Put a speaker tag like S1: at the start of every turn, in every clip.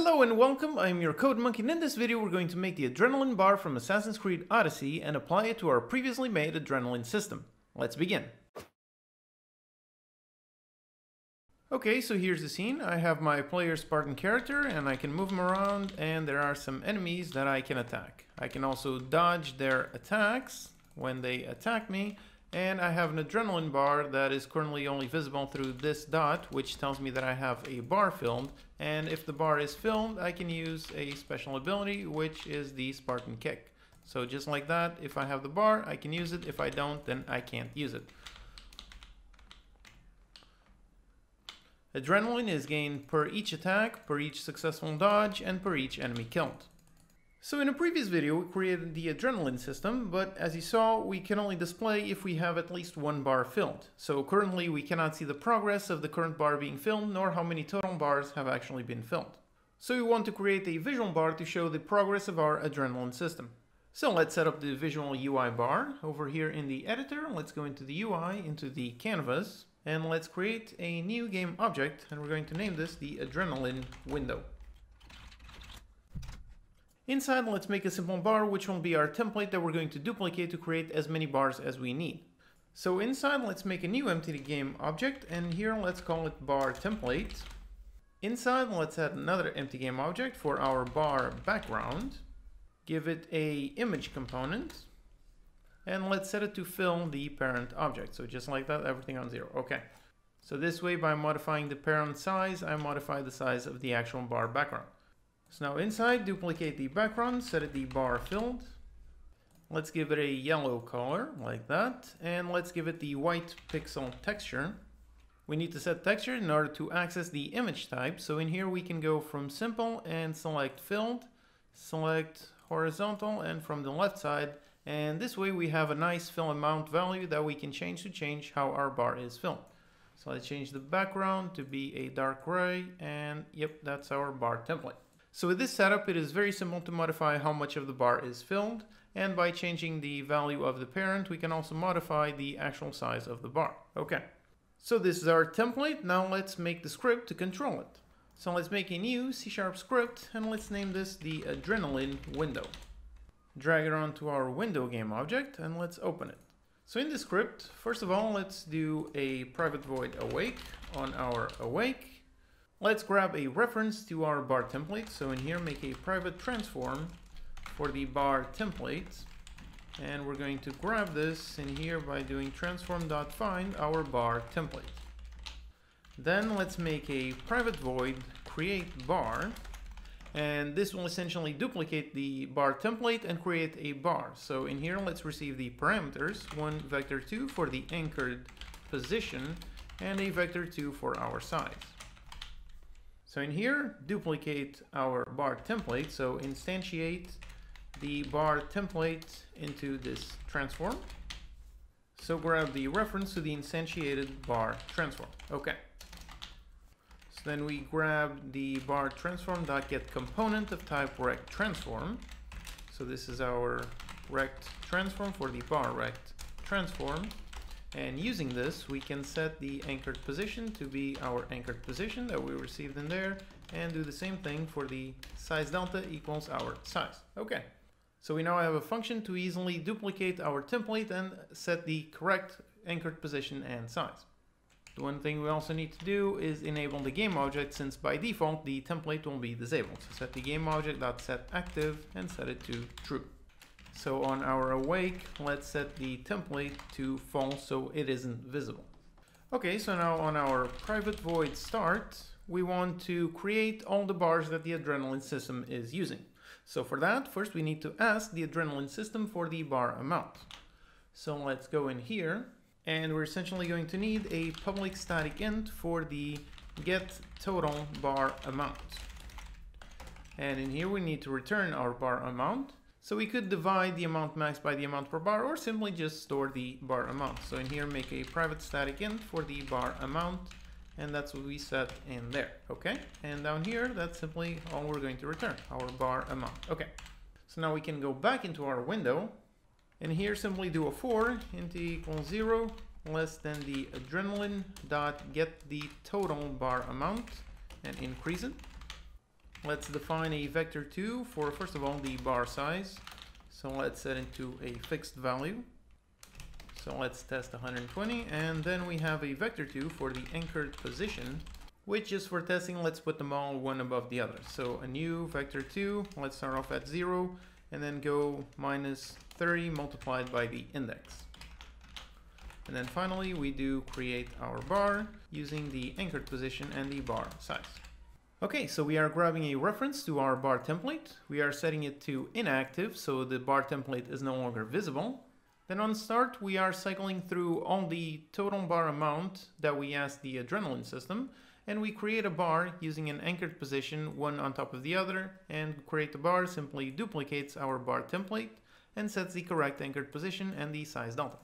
S1: Hello and welcome, I'm your Code Monkey, and in this video we're going to make the adrenaline bar from Assassin's Creed Odyssey and apply it to our previously made adrenaline system. Let's begin. Okay, so here's the scene. I have my player Spartan character and I can move him around, and there are some enemies that I can attack. I can also dodge their attacks when they attack me, and I have an adrenaline bar that is currently only visible through this dot, which tells me that I have a bar filled, and if the bar is filled, I can use a special ability, which is the Spartan kick. So just like that, if I have the bar, I can use it. If I don't, then I can't use it. Adrenaline is gained per each attack, per each successful dodge, and per each enemy killed. So in a previous video, we created the adrenaline system, but as you saw, we can only display if we have at least one bar filled. So currently we cannot see the progress of the current bar being filled, nor how many total bars have actually been filled. So we want to create a visual bar to show the progress of our adrenaline system. So let's set up the visual UI bar. Over here in the editor, let's go into the UI, into the canvas, and let's create a new game object, and we're going to name this the adrenaline window. Inside, let's make a simple bar, which will be our template that we're going to duplicate to create as many bars as we need. So inside, let's make a new empty game object, and here let's call it bar template. Inside, let's add another empty game object for our bar background. Give it a image component, and let's set it to fill the parent object. So just like that, everything on 0. Okay. So this way, by modifying the parent size, I modify the size of the actual bar background. So now inside, duplicate the background, set it the bar filled. Let's give it a yellow color, like that. And let's give it the white pixel texture. We need to set texture in order to access the image type. So in here we can go from simple and select filled, select horizontal, and from the left side. And this way we have a nice fill amount value that we can change to change how our bar is filled. So let's change the background to be a dark gray, and yep, that's our bar template. So with this setup, it is very simple to modify how much of the bar is filled, and by changing the value of the parent, we can also modify the actual size of the bar. Okay, so this is our template. Now let's make the script to control it. So let's make a new C# script, and let's name this the adrenaline window. Drag it onto our window game object, and let's open it. So in the script, first of all, let's do a private void awake on our awake. Let's grab a reference to our bar template. So in here, make a private transform for the bar template. And we're going to grab this in here by doing transform.find our bar template. Then let's make a private void create bar. And this will essentially duplicate the bar template and create a bar. So in here, let's receive the parameters, one vector2 for the anchored position and a vector2 for our size. So in here, duplicate our bar template. So instantiate the bar template into this transform. So grab the reference to the instantiated bar transform. Okay. So then we grab the bar transform.get component of type rect transform. So this is our rect transform for the bar rect transform. And using this, we can set the anchored position to be our anchored position that we received in there, and do the same thing for the size delta equals our size. Okay, so we now have a function to easily duplicate our template and set the correct anchored position and size. The one thing we also need to do is enable the game object, since by default the template will be disabled. So set the game object.set active and set it to true. So on our awake, let's set the template to false so it isn't visible. Okay, so now on our private void start, we want to create all the bars that the adrenaline system is using. So for that, first we need to ask the adrenaline system for the bar amount. So let's go in here, and we're essentially going to need a public static int for the get total bar amount. And in here we need to return our bar amount. So we could divide the amount max by the amount per bar, or simply just store the bar amount. So in here, make a private static int for the bar amount, and that's what we set in there, okay? And down here, that's simply all we're going to return, our bar amount. Okay, so now we can go back into our window, and here simply do a for int equals 0 less than the adrenaline dot get the total bar amount, and increase it. let's define a vector2 for, first of all, the bar size. So let's set it to a fixed value. So let's test 120, and then we have a vector2 for the anchored position, which is for testing. Let's put them all one above the other. So a new vector2, let's start off at 0, and then go minus 30 multiplied by the index. And then finally, we do create our bar using the anchored position and the bar size. Okay, so we are grabbing a reference to our bar template. We are setting it to inactive, so the bar template is no longer visible. Then on start, we are cycling through all the total bar amount that we asked the adrenalin system, and we create a bar using an anchored position, one on top of the other, and create the bar simply duplicates our bar template and sets the correct anchored position and the size delta.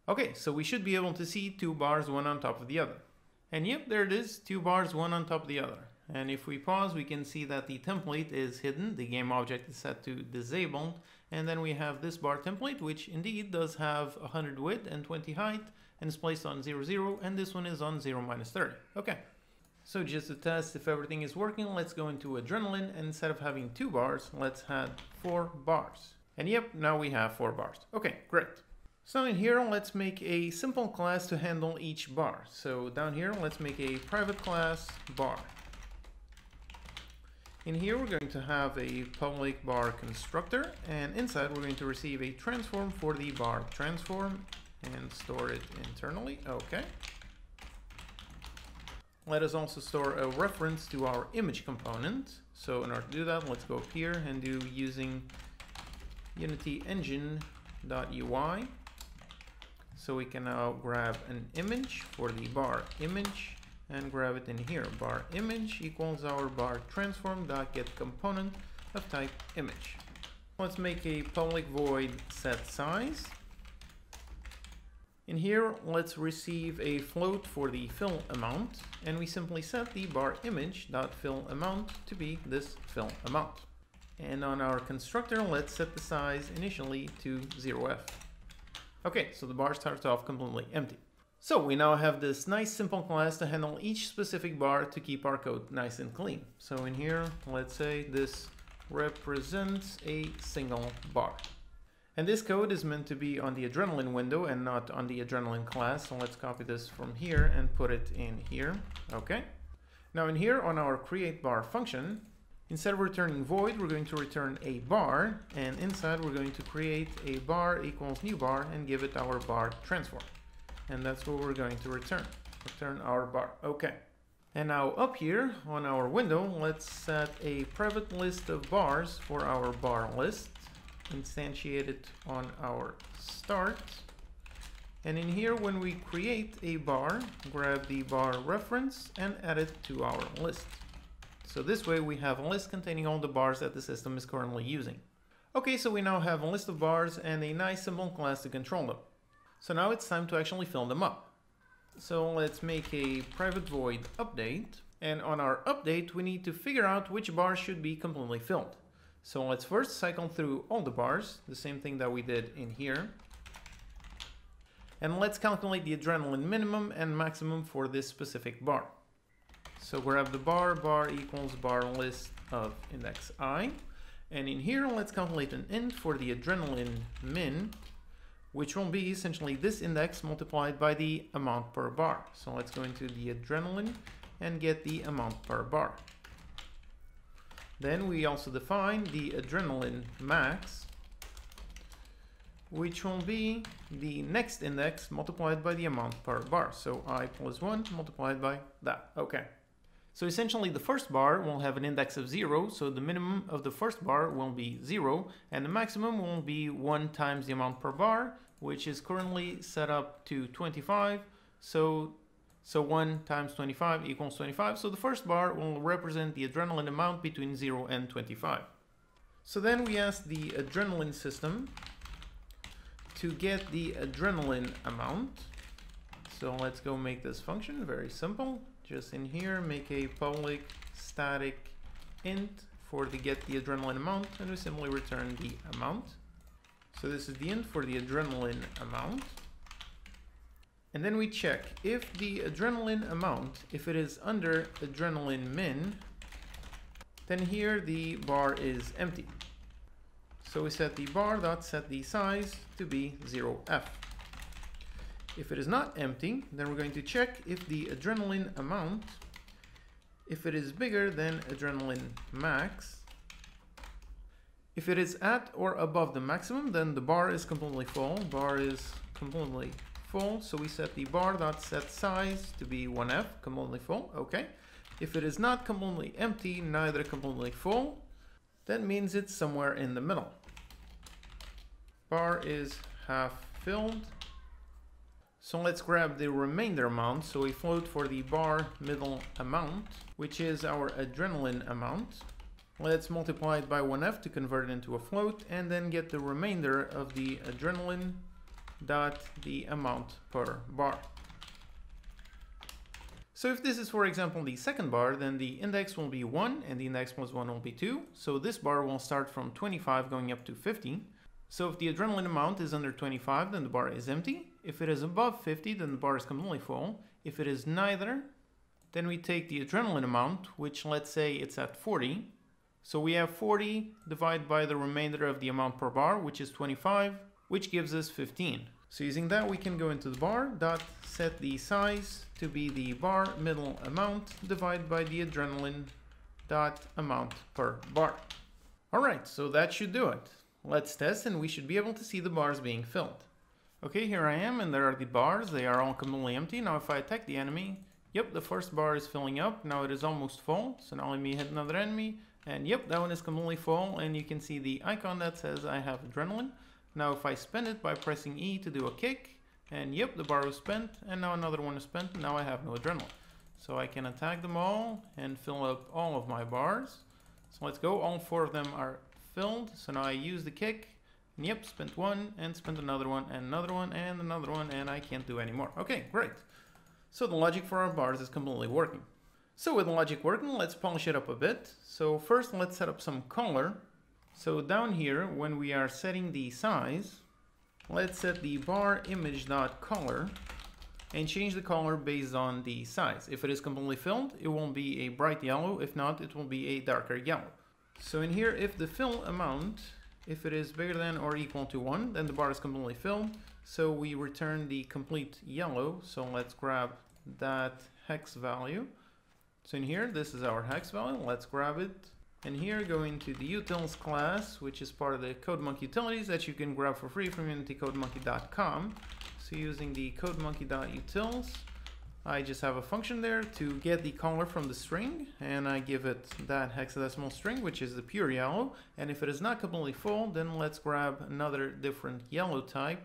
S1: Okay, so we should be able to see two bars, one on top of the other. And yep, there it is, two bars, one on top of the other. And if we pause, we can see that the template is hidden. The game object is set to disabled. And then we have this bar template, which indeed does have 100 width and 20 height, and is placed on 0, 0, and this one is on 0, minus 30. Okay. So just to test if everything is working, let's go into adrenaline, and instead of having 2 bars, let's add 4 bars. And yep, now we have 4 bars. Okay, great. So in here, let's make a simple class to handle each bar. So down here, let's make a private class bar. In here, we're going to have a public bar constructor, and inside we're going to receive a transform for the bar transform and store it internally. Okay. Let us also store a reference to our image component. So in order to do that, let's go up here and do using Unity engine.ui. So we can now grab an image for the bar image and grab it in here. Bar image equals our bar transform.get component of type image. Let's make a public void set size. In here, let's receive a float for the fill amount, and we simply set the bar image.fill amount to be this fill amount. And on our constructor, let's set the size initially to 0f. Okay, so the bar starts off completely empty. So we now have this nice simple class to handle each specific bar to keep our code nice and clean. So in here, let's say this represents a single bar. And this code is meant to be on the adrenaline window and not on the adrenaline class. So let's copy this from here and put it in here. Okay. Now in here on our create bar function, instead of returning void, we're going to return a bar, and inside we're going to create a bar equals new bar and give it our bar transform. And that's what we're going to return our bar. Okay. And now up here on our window, let's set a private list of bars for our bar list, instantiate it on our start. And in here, when we create a bar, grab the bar reference and add it to our list. So this way we have a list containing all the bars that the system is currently using. Okay, so we now have a list of bars and a nice simple class to control them. So now it's time to actually fill them up. So let's make a private void update. And on our update, we need to figure out which bars should be completely filled. So let's first cycle through all the bars, the same thing that we did in here. And let's calculate the adrenaline minimum and maximum for this specific bar. So grab the bar equals bar list of index I. And in here, let's calculate an int for the adrenaline min, which will be essentially this index multiplied by the amount per bar. So let's go into the adrenaline and get the amount per bar. Then we also define the adrenaline max, which will be the next index multiplied by the amount per bar. So I plus 1 multiplied by that. Okay. So essentially the first bar will have an index of 0, so the minimum of the first bar will be 0, and the maximum will be 1 times the amount per bar, which is currently set up to 25, so 1 times 25 equals 25, so the first bar will represent the adrenaline amount between 0 and 25. So then we ask the adrenaline system to get the adrenaline amount. So let's go make this function, very simple. Just in here, make a public static int for the get the adrenaline amount, and we simply return the amount. So this is the int for the adrenaline amount. And then we check if the adrenaline amount, if it is under adrenaline min, then here the bar is empty. So we set the bar dot set the size to be 0f. If it is not empty, then we're going to check if the adrenaline amount, if it is bigger than adrenaline max. If it is at or above the maximum, then the bar is completely full. Bar is completely full, so we set the bar dot set size to be 1f, completely full. Okay. If it is not completely empty, neither completely full, that means it's somewhere in the middle. Bar is half filled. So let's grab the remainder amount. So we float for the bar middle amount, which is our adrenaline amount. Let's multiply it by 1f to convert it into a float, and then get the remainder of the adrenaline dot the amount per bar. So if this is, for example, the second bar, then the index will be 1 and the index plus 1 will be 2. So this bar will start from 25 going up to 50. So if the adrenaline amount is under 25, then the bar is empty. If it is above 50, then the bar is completely full. If it is neither, then we take the adrenaline amount, which let's say it's at 40. So we have 40 divided by the remainder of the amount per bar, which is 25, which gives us 15. So using that, we can go into the bar dot set the size to be the bar middle amount divided by the adrenaline dot amount per bar. All right, so that should do it. Let's test, and we should be able to see the bars being filled. Okay, here I am, and there are the bars. They are all completely empty. Now if I attack the enemy, yep, the first bar is filling up. Now it is almost full. So now let me hit another enemy, and yep, that one is completely full. And you can see the icon that says I have adrenaline. Now if I spend it by pressing E to do a kick, and yep, the bar was spent, and now another one is spent, and now I have no adrenaline. So I can attack them all and fill up all of my bars. So let's go, all 4 of them are filled. So now I use the kick, and yep, spent one, and spent another one, and another one, and another one, and I can't do any more. Okay, great. So the logic for our bars is completely working. So with the logic working, let's polish it up a bit. So first, let's set up some color. So down here, when we are setting the size, let's set the bar image.color and change the color based on the size. If it is completely filled, it will be a bright yellow. If not, it will be a darker yellow. So in here, if the fill amount, if it is bigger than or equal to 1, then the bar is completely filled. So we return the complete yellow. So let's grab that hex value. So in here, this is our hex value. Let's grab it. And here, go into the utils class, which is part of the CodeMonkey utilities that you can grab for free from unitycodemonkey.com. So using the codemonkey.utils, I just have a function there to get the color from the string, and I give it that hexadecimal string, which is the pure yellow. And if it is not completely full, then let's grab another different yellow type.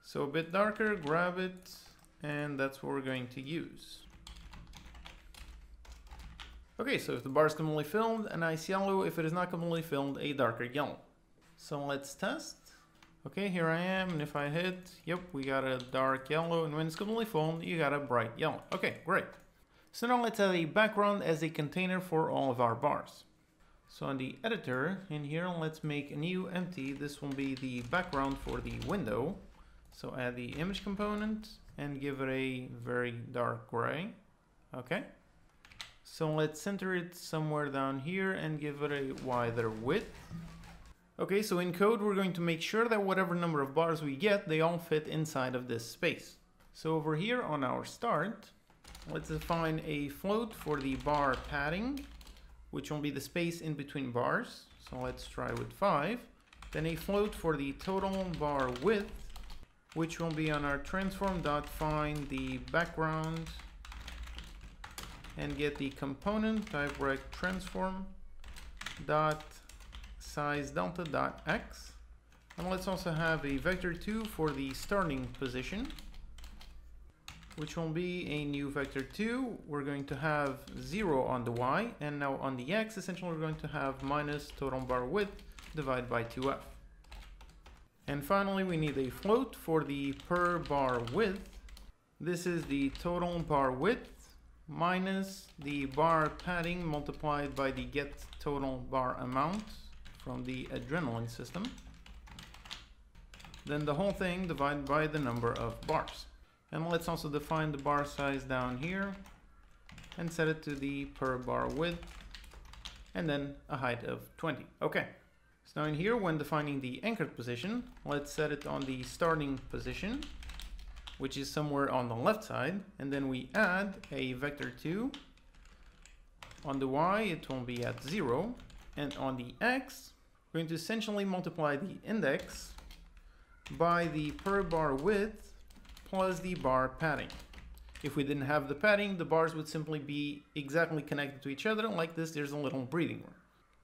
S1: So a bit darker, grab it, and that's what we're going to use. Okay, so if the bar is completely filled, a nice yellow. If it is not completely filled, a darker yellow. So let's test. Okay, here I am, and if I hit, yep, we got a dark yellow, and when it's completely full, you got a bright yellow. Okay, great. So now let's add a background as a container for all of our bars. So on the editor, in here, let's make a new empty. This will be the background for the window. So add the image component and give it a very dark gray. Okay. So let's center it somewhere down here and give it a wider width. Okay, so in code, we're going to make sure that whatever number of bars we get, they all fit inside of this space. So over here on our start, let's define a float for the bar padding, which will be the space in between bars. So let's try with 5. Then a float for the total bar width, which will be on our transform.find the background and get the component type rect transform dot size delta dot x. And let's also have a vector2 for the starting position, which will be a new vector2. We're going to have 0 on the y, and now on the x, essentially we're going to have minus total bar width divided by 2f. And finally, we need a float for the per bar width. This is the total bar width minus the bar padding multiplied by the get total bar amount from the adrenalin system. Then the whole thing divided by the number of bars. And let's also define the bar size down here and set it to the per bar width and then a height of 20. Okay. So now in here, when defining the anchored position, let's set it on the starting position, which is somewhere on the left side, and then we add a vector 2. On the y, it will be at 0, and on the x, we're going to essentially multiply the index by the per bar width plus the bar padding. If we didn't have the padding, the bars would simply be exactly connected to each other. Like this, there's a little breathing room.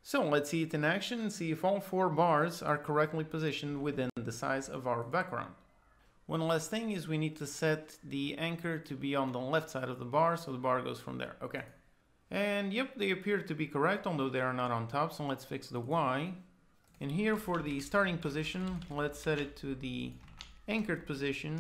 S1: So let's see it in action and see if all 4 bars are correctly positioned within the size of our background. One last thing is we need to set the anchor to be on the left side of the bar, so the bar goes from there. Okay. And yep, they appear to be correct, although they are not on top, so let's fix the Y. And here for the starting position, let's set it to the anchored position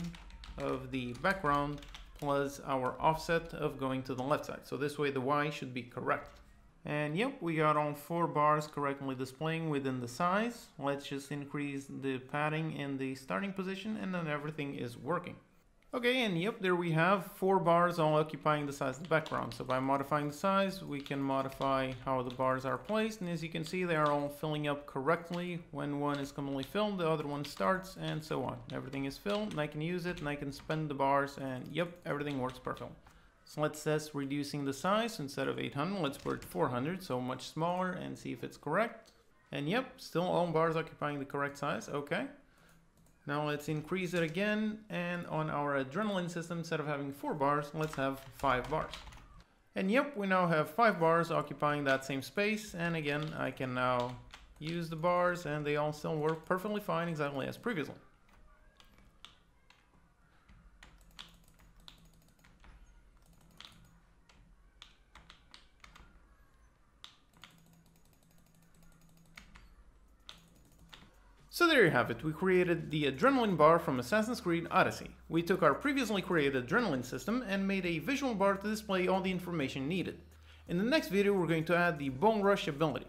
S1: of the background plus our offset of going to the left side. So this way the Y should be correct. And yep, we got all 4 bars correctly displaying within the size. Let's just increase the padding in the starting position and then everything is working. Okay, and yep, there we have 4 bars all occupying the size of the background. So by modifying the size, we can modify how the bars are placed. And as you can see, they are all filling up correctly. When one is completely filled, the other one starts, and so on. Everything is filled, and I can use it, and I can spend the bars, and yep, everything works perfectly. So let's test reducing the size. Instead of 800, let's put it 400, so much smaller, and see if it's correct. And yep, still all bars occupying the correct size. Okay. Now let's increase it again, and on our adrenaline system, instead of having 4 bars, let's have 5 bars. And yep, we now have 5 bars occupying that same space, and again, I can now use the bars, and they all still work perfectly fine, exactly as previously. So there you have it, we created the adrenaline bar from Assassin's Creed Odyssey. We took our previously created adrenaline system and made a visual bar to display all the information needed. In the next video we're going to add the Bone Rush ability.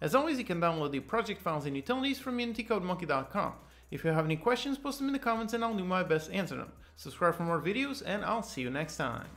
S1: As always, you can download the project files and utilities from unitycodemonkey.com. If you have any questions, post them in the comments and I'll do my best to answer them. Subscribe for more videos and I'll see you next time.